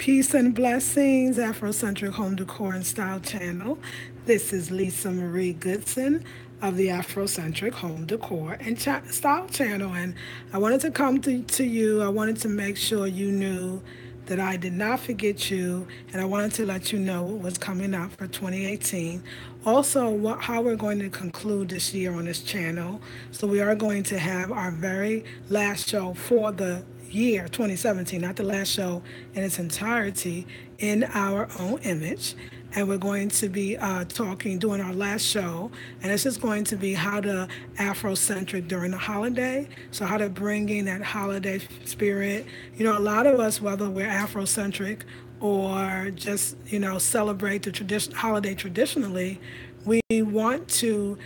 Peace and blessings, Afrocentric Home Decor and Style Channel. This is Lisa Marie Goodson of the Afrocentric Home Decor and Style Channel. And I wanted to come to you. I wanted to make sure you knew that I did not forget you, and I wanted to let you know what was coming up for 2018. Also, how we're going to conclude this year on this channel. So we are going to have our very last show for the year 2017, not the last show in its entirety, in our own image. And we're going to be doing our last show, and it's just going to be how to Afrocentric during the holiday. So how to bring in that holiday spirit. You know, a lot of us, whether we're Afrocentric or just celebrate the holiday traditionally, we want to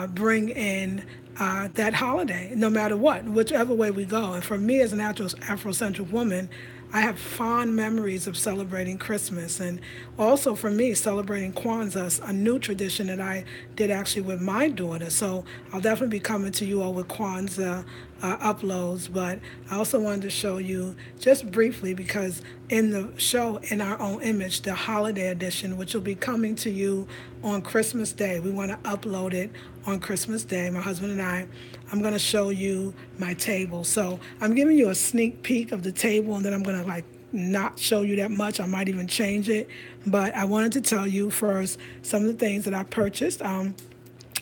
bring in that holiday, no matter what, whichever way we go. And for me, as an Afrocentric woman, I have fond memories of celebrating Christmas, and also for me, celebrating Kwanzaa, a new tradition that I did actually with my daughter. So I'll definitely be coming to you all with Kwanzaa uploads, but I also wanted to show you just briefly, because in the show, in our own image, the holiday edition, which will be coming to you on Christmas Day. We want to upload it on Christmas Day, my husband and I'm going to show you my table. So I'm giving you a sneak peek of the table, and then I'm going to not show you that much. I might even change it. But I wanted to tell you first some of the things that I purchased.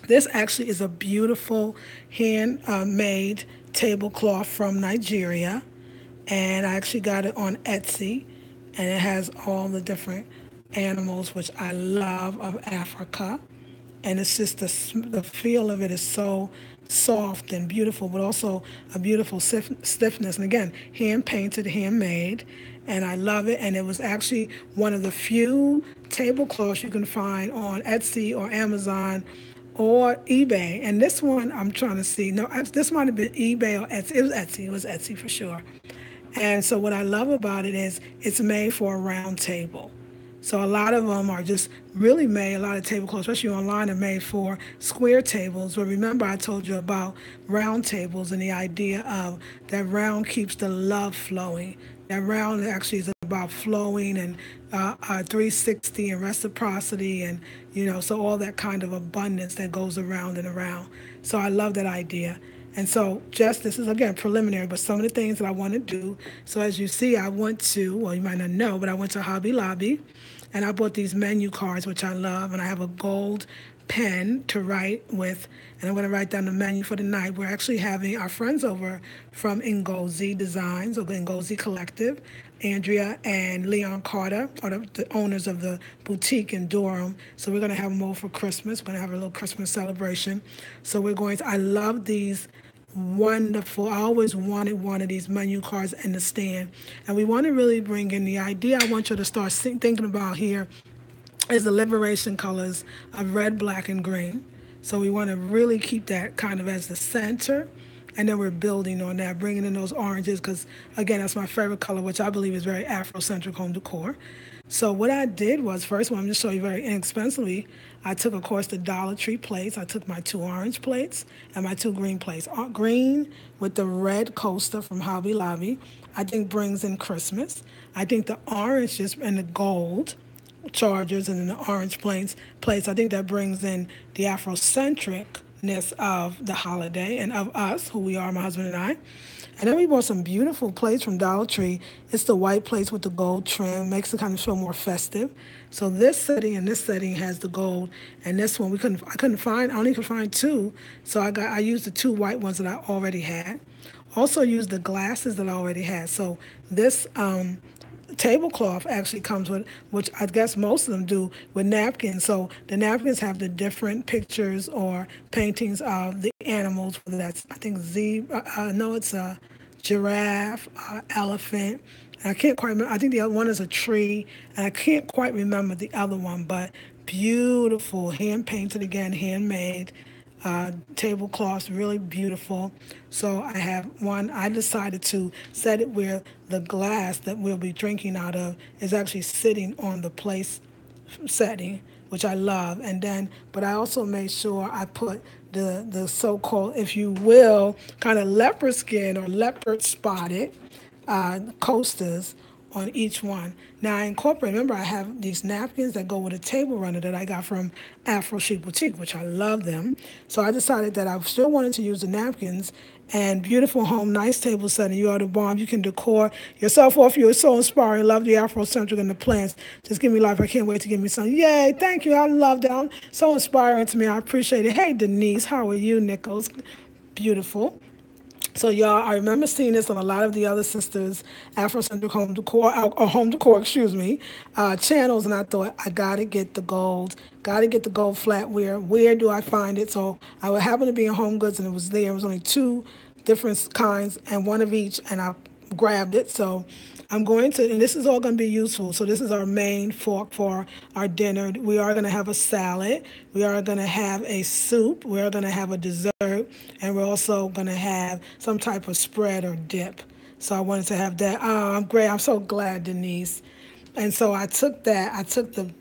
This actually is a beautiful hand-made tablecloth from Nigeria, and I actually got it on Etsy, and it has all the different animals which I love of Africa, and it's just the feel of it is so soft and beautiful, but also a beautiful stiffness. And again, hand painted, handmade, and I love it. And it was actually one of the few tablecloths you can find on Etsy or Amazon or eBay. And this one I'm trying to see. No, this might have been eBay or Etsy. It was Etsy. It was Etsy for sure. And so what I love about it is it's made for a round table. So a lot of them are just really made, a lot of tablecloths, especially online, are made for square tables. But remember I told you about round tables and the idea of that round keeps the love flowing. That round actually is about flowing and 360 and reciprocity and, so all that kind of abundance that goes around and around. So I love that idea. And so just this is, again, preliminary, but some of the things that I want to do. So as you see, I went to, well, you might not know, but I went to Hobby Lobby, and I bought these menu cards, which I love, and I have a gold pen to write with, and I'm going to write down the menu for the night. We're actually having our friends over from Ngozi Designs, or the Ngozi Collective. Andrea and Leon Carter are the owners of the boutique in Durham. So we're going to have them over for Christmas. We're going to have a little Christmas celebration. So I love these wonderful. I always wanted one of these menu cards in the stand. And we want to really bring in the idea I want you to start thinking about here is the liberation colors of red, black, and green. So we want to really keep that kind of as the center. And then we're building on that, bringing in those oranges, because, again, that's my favorite color, which I believe is very Afrocentric home decor. So what I did was, first one, I'm just showing you very inexpensively, I took, of course, the Dollar Tree plates. I took my 2 orange plates and my 2 green plates. Green with the red coaster from Hobby Lobby, I think brings in Christmas. I think the orange just and the gold chargers and then the orange plates, I think that brings in the Afrocentricness of the holiday and of us, who we are, my husband and I. And then we bought some beautiful plates from Dollar Tree. It's the white plates with the gold trim, makes it kind of feel more festive. So this setting and this setting has the gold, and this one I only could find 2. So I used the 2 white ones that I already had. Also used the glasses that I already had. So this tablecloth actually comes with, which I guess most of them do, with napkins. So the napkins have the different pictures or paintings of the animals, whether that's, I think, zebra, no, it's a giraffe, elephant. And I can't quite remember. I think the other one is a tree, and I can't quite remember the other one, but beautiful, hand painted again, handmade. Tablecloths, really beautiful. So I have one. I decided to set it where the glass that we'll be drinking out of is actually sitting on the place setting, which I love. And then, but I also made sure I put the so-called, if you will, kind of leopard skin or leopard spotted coasters on each one. Now I incorporate, remember I have these napkins that go with a table runner that I got from Afro Chic Boutique, which I love them. So I decided that I still wanted to use the napkins and beautiful home, nice table setting. You are the bomb. You can decor yourself off. You're so inspiring. Love the Afrocentric and the plants. Just give me life. I can't wait to give me some. Yay, thank you. I love that. So inspiring to me. I appreciate it. Hey, Denise, how are you, Nichols? Beautiful. So y'all, I remember seeing this on a lot of the other sisters, Afrocentric home decor, or home decor, excuse me, channels, and I thought I gotta get the gold flatware. Where do I find it? So I would happen to be in Home Goods, and it was there. It was only two different kinds, and one of each, and I grabbed it. So I'm going to, and this is all going to be useful. So this is our main fork for our dinner. We are going to have a salad. We are going to have a soup. We are going to have a dessert, and we're also going to have some type of spread or dip. So I wanted to have that. Oh, I'm great. I'm so glad, Denise. And so I took that. I took the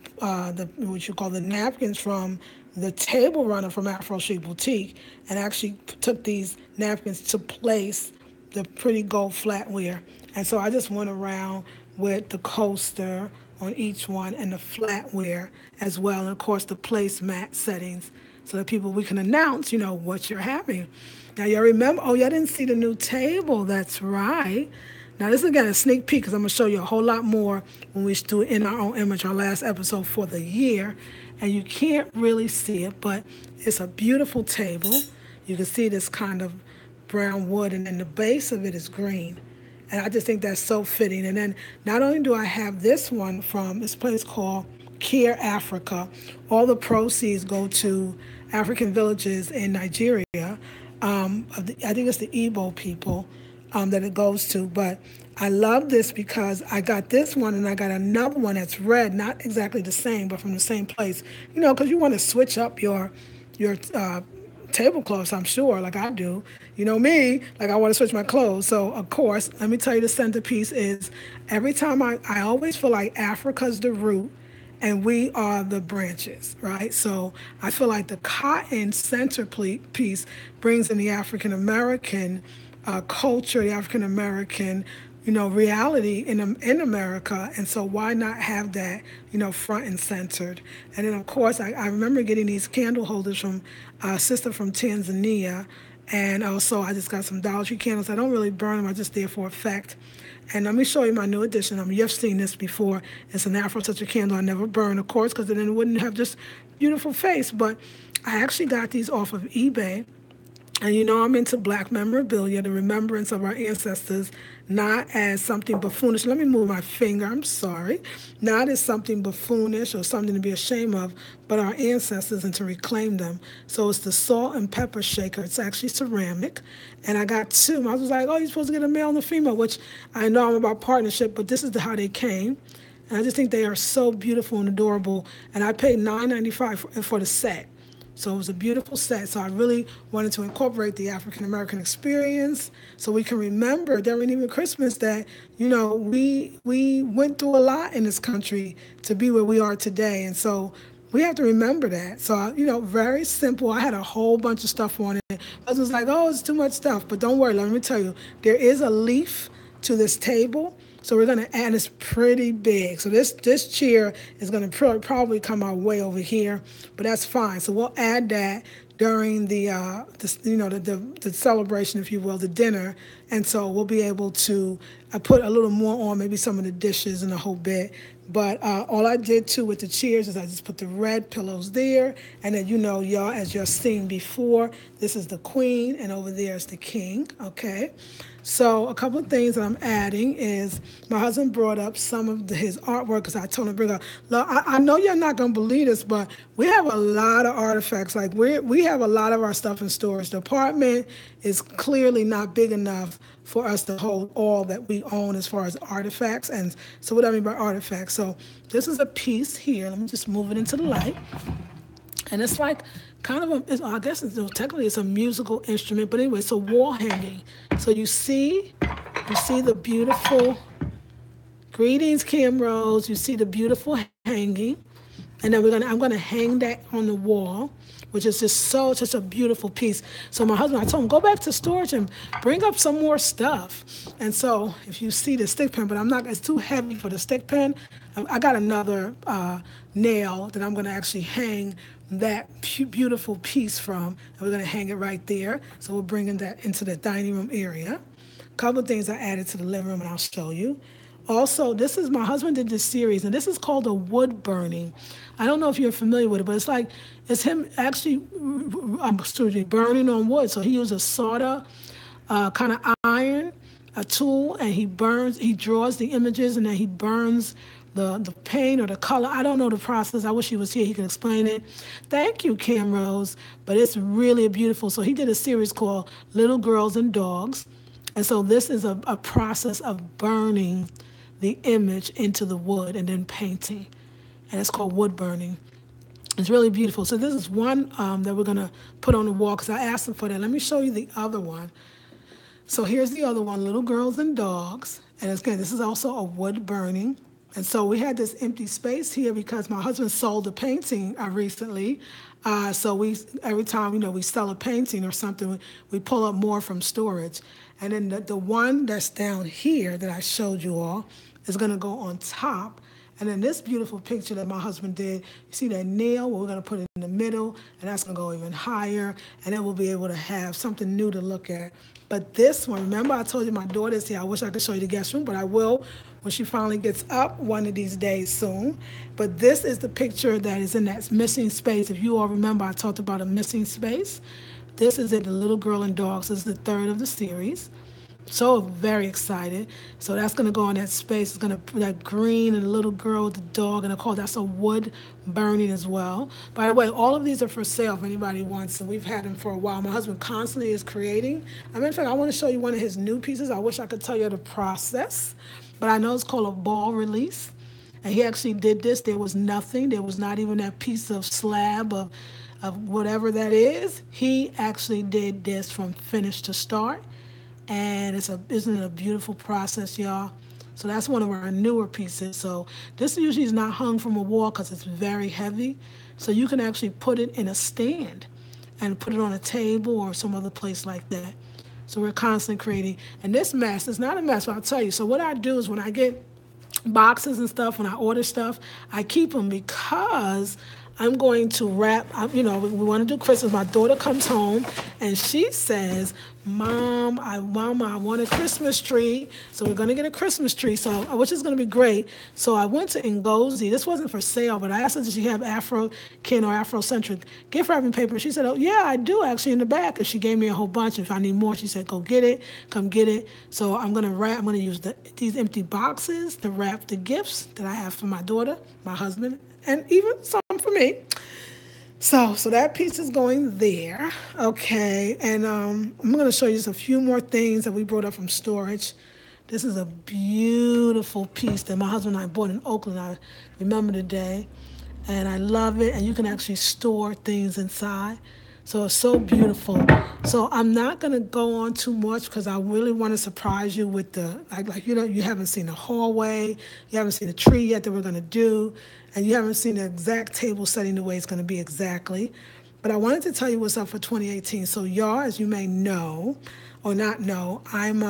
what you call the napkins from the table runner from Afro Chic Boutique, and actually took these napkins to place the pretty gold flatware. And so I just went around with the coaster on each one and the flatware as well, and of course the placemat settings, so that people we can announce, what you're having. Now y'all remember? Oh, y'all didn't see the new table. That's right. Now this is again a sneak peek because I'm gonna show you a whole lot more when we do In Our Own Image, our last episode for the year, and you can't really see it, but it's a beautiful table. You can see this kind of brown wood, and then the base of it is green. And I just think that's so fitting. And then not only do I have this one from this place called Care Africa, all the proceeds go to African villages in Nigeria. I think it's the Igbo people that it goes to. But I love this because I got this one and I got another one that's red, not exactly the same, but from the same place. Because you want to switch up your tablecloths, I'm sure, like I do. Me, like I want to switch my clothes. So, of course, let me tell you the centerpiece is every time I always feel like Africa's the root and we are the branches, right? So I feel like the cotton centerpiece brings in the African American culture, the African American reality in America, and so why not have that, front and centered? And then of course I remember getting these candle holders from a sister from Tanzania, and also I just got some Dollar Tree candles. I don't really burn them; I just there for effect. And let me show you my new addition. You've seen this before. It's an Afrocentric candle. I never burn, of course, because then it wouldn't have this beautiful face. But I actually got these off of eBay. And I'm into black memorabilia, the remembrance of our ancestors, not as something buffoonish. Let me move my finger, I'm sorry. Not as something buffoonish or something to be ashamed of, but our ancestors and to reclaim them. So it's the salt and pepper shaker. It's actually ceramic. And I got two. I was like, oh, you're supposed to get a male and a female, which I know I'm about partnership, but this is how they came. And I just think they are so beautiful and adorable. And I paid $9.95 for the set. So it was a beautiful set. So I really wanted to incorporate the African American experience so we can remember during even Christmas that, we went through a lot in this country to be where we are today. And so we have to remember that. So, very simple. I had a whole bunch of stuff on it. I was like, oh, it's too much stuff. But don't worry, let me tell you, there is a leaf to this table. So we're going to add, it's pretty big. So this chair is going to probably come our way over here, but that's fine. So we'll add that during the celebration, if you will, the dinner. And so we'll be able to put a little more on, maybe some of the dishes and a whole bit. But all I did too with the chairs is I just put the red pillows there. And then, y'all, as you've seen before, this is the queen and over there is the king, okay? So a couple of things that I'm adding is my husband brought up some of his artwork because I told him to bring up. Look, I know you're not going to believe this, but we have a lot of artifacts. Like we have a lot of our stuff in storage. The apartment is clearly not big enough for us to hold all that we own as far as artifacts. And so what I mean by artifacts. So this is a piece here. Let me just move it into the light. And it's like kind of I guess technically it's a musical instrument, but anyway, it's a wall hanging. So you see the beautiful, greetings, Kim Rose. You see the beautiful hanging. And then I'm gonna hang that on the wall, which is just a beautiful piece. So my husband, I told him, go back to storage and bring up some more stuff. And so if you see the stick pin, but I'm not, it's too heavy for the stick pin. I got another nail that I'm gonna actually hang that beautiful piece from, and we're gonna hang it right there. So we're bringing that into the dining room area. A couple of things I added to the living room, and I'll show you. Also, this is my husband did this series, and this is called a wood burning. I don't know if you're familiar with it, but it's him actually burning on wood. So he used a solder kind of iron, a tool, and he draws the images, and then he burns the paint or the color. I don't know the process. I wish he was here. He could explain it. Thank you, Cam Rose. But it's really beautiful. So he did a series called Little Girls and Dogs. And so this is a process of burning the image into the wood and then painting. And it's called wood burning. It's really beautiful. So this is one that we're going to put on the wall because I asked him for that. Let me show you the other one. So here's the other one, Little Girls and Dogs. And again, this is also a wood burning. And so we had this empty space here because my husband sold a painting recently. So every time, we sell a painting or something, we pull up more from storage. And then the one that's down here that I showed you all is going to go on top. And then this beautiful picture that my husband did, you see that nail? Well, we're going to put it in the middle, and that's going to go even higher, and then we'll be able to have something new to look at. But this one, remember I told you my daughter's here. I wish I could show you the guest room, but I will when she finally gets up one of these days soon. But this is the picture that is in that missing space. If you all remember, I talked about a missing space. This is it, the Little Girl and Dogs. This is the third of the series. So very excited. So that's going to go in that space. It's going to that green and the little girl with the dog, and of course that's a wood burning as well. By the way, all of these are for sale if anybody wants them. We've had them for a while. My husband constantly is creating. In fact, I want to show you one of his new pieces. I wish I could tell you the process, but I know it's called a ball release. And he actually did this. There was nothing. There was not even that piece of slab of whatever that is. He actually did this from finish to start. And isn't it a beautiful process, y'all? So that's one of our newer pieces. So this usually is not hung from a wall because it's very heavy. So you can actually put it in a stand and put it on a table or some other place like that. So we're constantly creating. And this mess is not a mess, but I'll tell you. So what I do is when I get boxes and stuff, when I order stuff, I keep them because I'm going to wrap, we want to do Christmas. My daughter comes home and she says, Mama, I want a Christmas tree. So we're going to get a Christmas tree, which is going to be great. So I went to Ngozi. This wasn't for sale, but I asked her, did she have Afro-Kin or Afrocentric gift wrapping paper? She said, oh, yeah, I do actually in the back. And she gave me a whole bunch. If I need more, she said, go get it, come get it. So I'm going to use these empty boxes to wrap the gifts that I have for my daughter, my husband, and even some for me. So that piece is going there. Okay, and I'm going to show you just a few more things that we brought up from storage. This is a beautiful piece that my husband and I bought in Oakland. I remember the day, and I love it. And you can actually store things inside. So it's so beautiful. So I'm not going to go on too much because I really want to surprise you with you haven't seen the hallway, you haven't seen the tree yet that we're going to do, and you haven't seen the exact table setting the way it's going to be exactly. But I wanted to tell you what's up for 2018. So y'all, as you may know or not know, I'm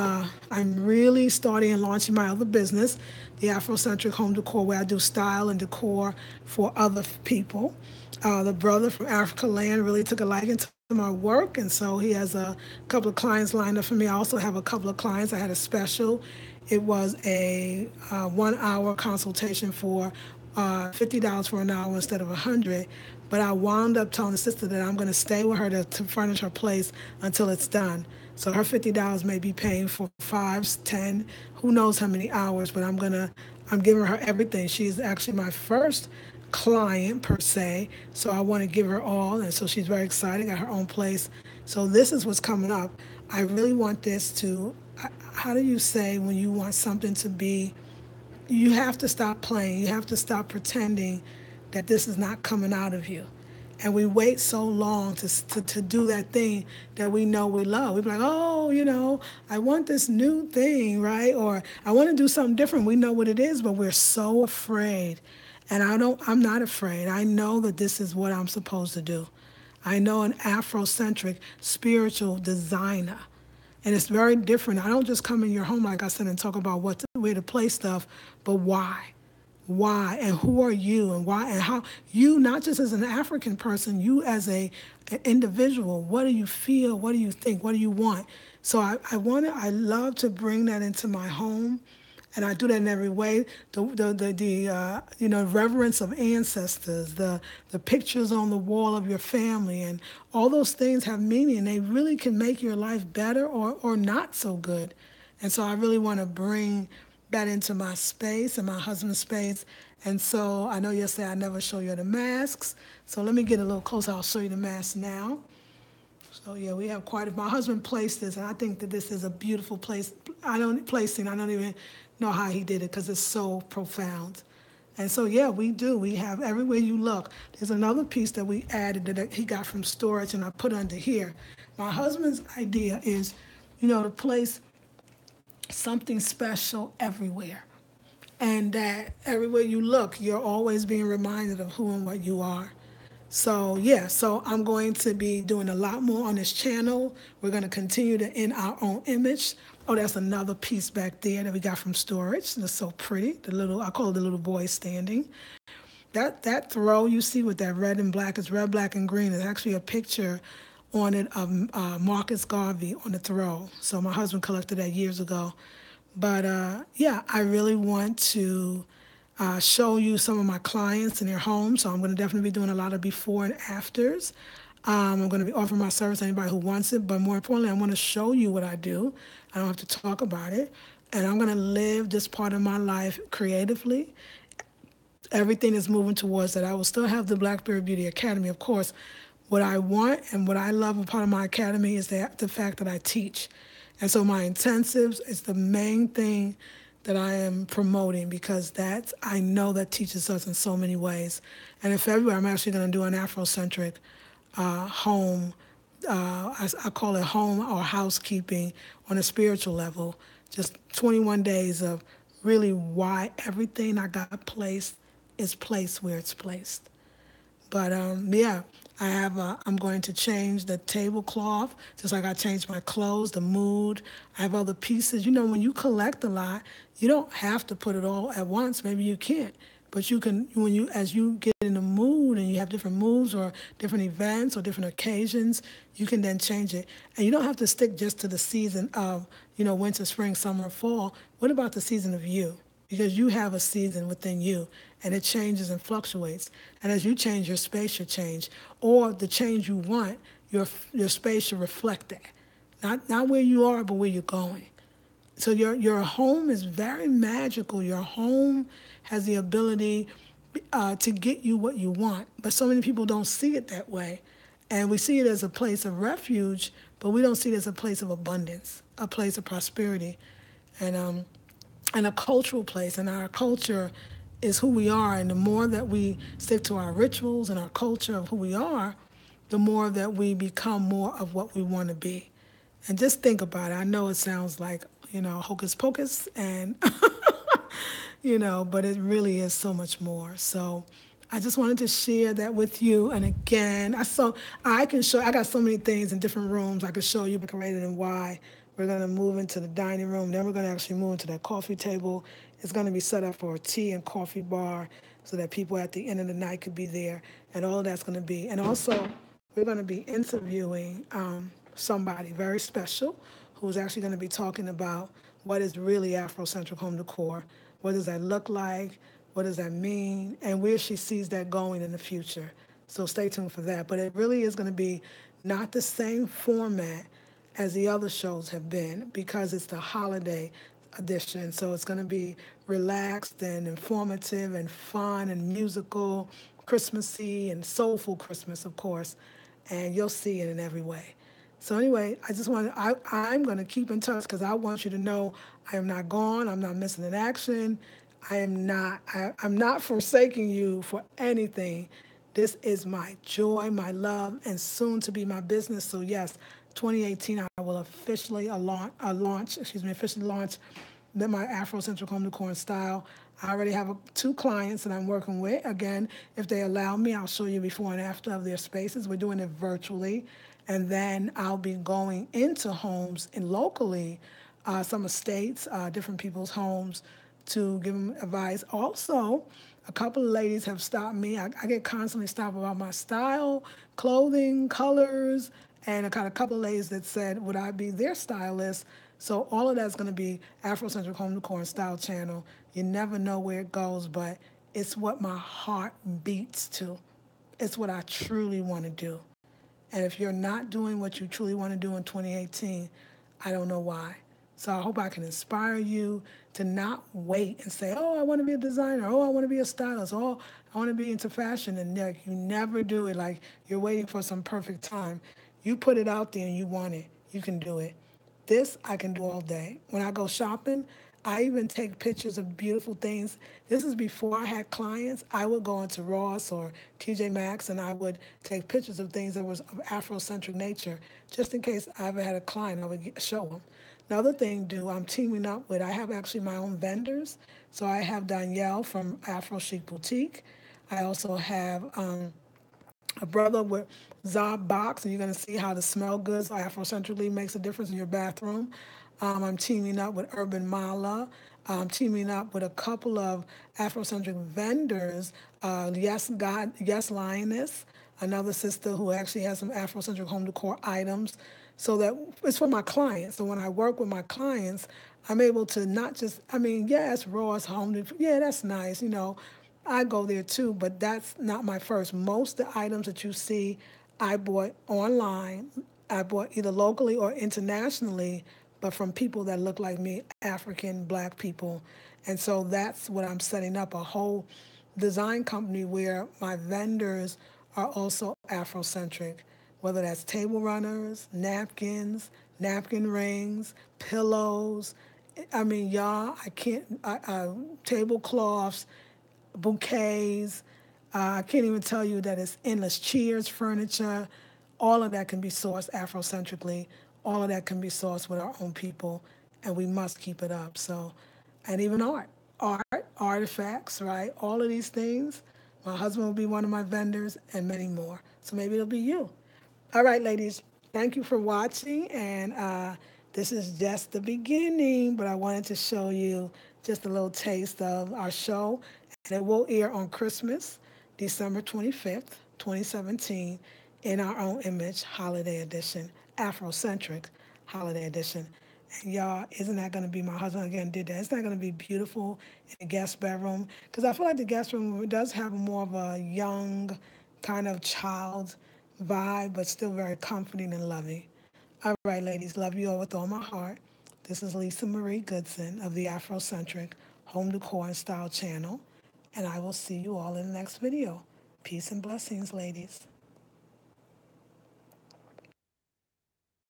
really starting and launching my other business, the Afrocentric Home Decor, where I do style and decor for other people. The brother from Africa Land really took a liking to my work, and so he has a couple of clients lined up for me. I also have a couple of clients. I had a special. It was a 1 hour consultation for $50 for an hour instead of $100. But I wound up telling the sister that I'm going to stay with her to furnish her place until it's done. So her $50 may be paying for 5, 10, who knows how many hours, but I'm giving her everything. She's actually my first client per se, so I want to give her all, and so she's very excited, got her own place. So this is what's coming up. I really want this to, how do you say when you want something to be, you have to stop playing, you have to stop pretending that this is not coming out of you. And we wait so long to do that thing that we know we love. We're like, oh, I want this new thing, right? Or I want to do something different. We know what it is, but we're so afraid. And I'm not afraid. I know that this is what I'm supposed to do. I know an Afrocentric spiritual designer. And it's very different. I don't just come in your home, like I said, and talk about where to place stuff, but why. Why and who are you and why and how you, not just as an African person, you as an individual, what do you feel? What do you think? What do you want? So I love to bring that into my home, and I do that in every way. The reverence of ancestors, the pictures on the wall of your family, and all those things have meaning. They really can make your life better or not so good. And so I really want to bring that into my space and my husband's space. And so I know yesterday I never show you the masks. So let me get a little closer. I'll show you the mask now. So yeah, we have quite a. My husband placed this, and I think that this is a beautiful place. I don't even know how he did it because it's so profound. And so yeah, we do. We have everywhere you look. There's another piece that we added that he got from storage, and I put under here. My husband's idea is, to place something special everywhere, and that everywhere you look, you're always being reminded of who and what you are. So yeah, so I'm going to be doing a lot more on this channel. We're going to continue to in our own image. Oh, that's another piece back there that we got from storage. It's so pretty. I call it the little boy standing. That throw you see with that red and black, it's red, black, and green. It's actually a picture on it of Marcus Garvey on the throw. So my husband collected that years ago. But yeah, I really want to show you some of my clients in their homes. So I'm going to definitely be doing a lot of before and afters. I'm going to be offering my service to anybody who wants it. But more importantly, I want to show you what I do. I don't have to talk about it. And I'm going to live this part of my life creatively. Everything is moving towards that. I will still have the Blackberry Beauty Academy, of course. What I want and what I love a part of my academy is the fact that I teach. And so my intensives is the main thing that I am promoting because I know that teaches us in so many ways. And in February, I'm actually going to do an Afrocentric home. I call it home or housekeeping on a spiritual level. Just 21 days of really why everything I got placed is placed where it's placed. But yeah, I'm going to change the tablecloth, just like I changed my clothes, the mood. I have other pieces. When you collect a lot, you don't have to put it all at once. Maybe you can't. But you can, as you get in the mood and you have different moods or different events or different occasions, you can then change it. And you don't have to stick just to the season of, winter, spring, summer, fall. What about the season of you? Because you have a season within you, and it changes and fluctuates. And as you change, your space should change, or the change you want, your space should reflect that. Not where you are, but where you're going. So your home is very magical. Your home has the ability to get you what you want, but so many people don't see it that way, and we see it as a place of refuge, but we don't see it as a place of abundance, a place of prosperity, and a cultural place. And our culture is who we are. And the more that we stick to our rituals and our culture of who we are, the more that we become more of what we want to be. And just think about it. I know it sounds like, hocus pocus and, but it really is so much more. So I just wanted to share that with you. And again, I got so many things in different rooms I could show you, decorated and why. We're going to move into the dining room. Then we're going to actually move into that coffee table. It's going to be set up for a tea and coffee bar so that people at the end of the night could be there. And all of that's going to be. And also, we're going to be interviewing somebody very special who's actually going to be talking about what is really Afrocentric home decor. What does that look like? What does that mean? And where she sees that going in the future. So stay tuned for that. But it really is going to be not the same format as the other shows have been because it's the holiday edition. So it's going to be relaxed and informative and fun and musical, Christmassy and soulful Christmas, of course. And you'll see it in every way. So anyway, I'm going to keep in touch because I want you to know I am not gone. I'm not missing an action. I'm not forsaking you for anything. This is my joy, my love, and soon to be my business. So yes, 2018, I will officially launch my Afrocentric home decor and style. I already have two clients that I'm working with. Again, if they allow me, I'll show you before and after of their spaces. We're doing it virtually. And then I'll be going into homes and locally, some estates, different people's homes to give them advice. Also, a couple of ladies have stopped me. I get constantly stopped about my style, clothing, colors, and I got a couple of ladies that said, would I be their stylist? So all of that's going to be Afrocentric Home Decor and Style Channel. You never know where it goes, but it's what my heart beats to. It's what I truly want to do. And if you're not doing what you truly want to do in 2018, I don't know why. So I hope I can inspire you to not wait and say, oh, I want to be a designer. Oh, I want to be a stylist. Oh, I want to be into fashion. And like, you never do it. Like you're waiting for some perfect time. You put it out there and you want it. You can do it. This I can do all day. When I go shopping, I even take pictures of beautiful things. This is before I had clients. I would go into Ross or TJ Maxx and I would take pictures of things that was of Afrocentric nature, just in case I ever had a client. I would show them. Another thing, I'm teaming up with. I have actually my own vendors. So I have Danielle from Afro Chic Boutique. I also have a brother with Zob Box, and you're going to see how the smell goods Afrocentrically makes a difference in your bathroom. I'm teaming up with Urban Mala. I'm teaming up with a couple of Afrocentric vendors. Yes Lioness, another sister who actually has some Afrocentric home decor items. So that it's for my clients. So when I work with my clients, I'm able to not just, yes, Ross Home Decor, yeah, that's nice, I go there too, but that's not my first. Most of the items that you see, I bought online. I bought either locally or internationally, but from people that look like me, African, black people. And so that's what I'm setting up, a whole design company where my vendors are also Afrocentric, whether that's table runners, napkins, napkin rings, pillows. Y'all, I can't, tablecloths, bouquets. I can't even tell you that it's endless chairs, furniture. All of that can be sourced Afrocentrically. All of that can be sourced with our own people, and we must keep it up. So, and even artifacts, right? All of these things. My husband will be one of my vendors, and many more. So maybe it'll be you. All right, ladies, thank you for watching. And this is just the beginning, but I wanted to show you just a little taste of our show. And it will air on Christmas, December 25th, 2017, in our own image, Holiday Edition, Afrocentric Holiday Edition. And y'all, isn't that going to be, my husband again did that, isn't that going to be beautiful in the guest bedroom? Because I feel like the guest room does have more of a young kind of child vibe, but still very comforting and loving. All right, ladies, love you all with all my heart. This is Lisa Marie Goodson of the Afrocentric Home Decor and Style channel, and I will see you all in the next video. Peace and blessings, ladies.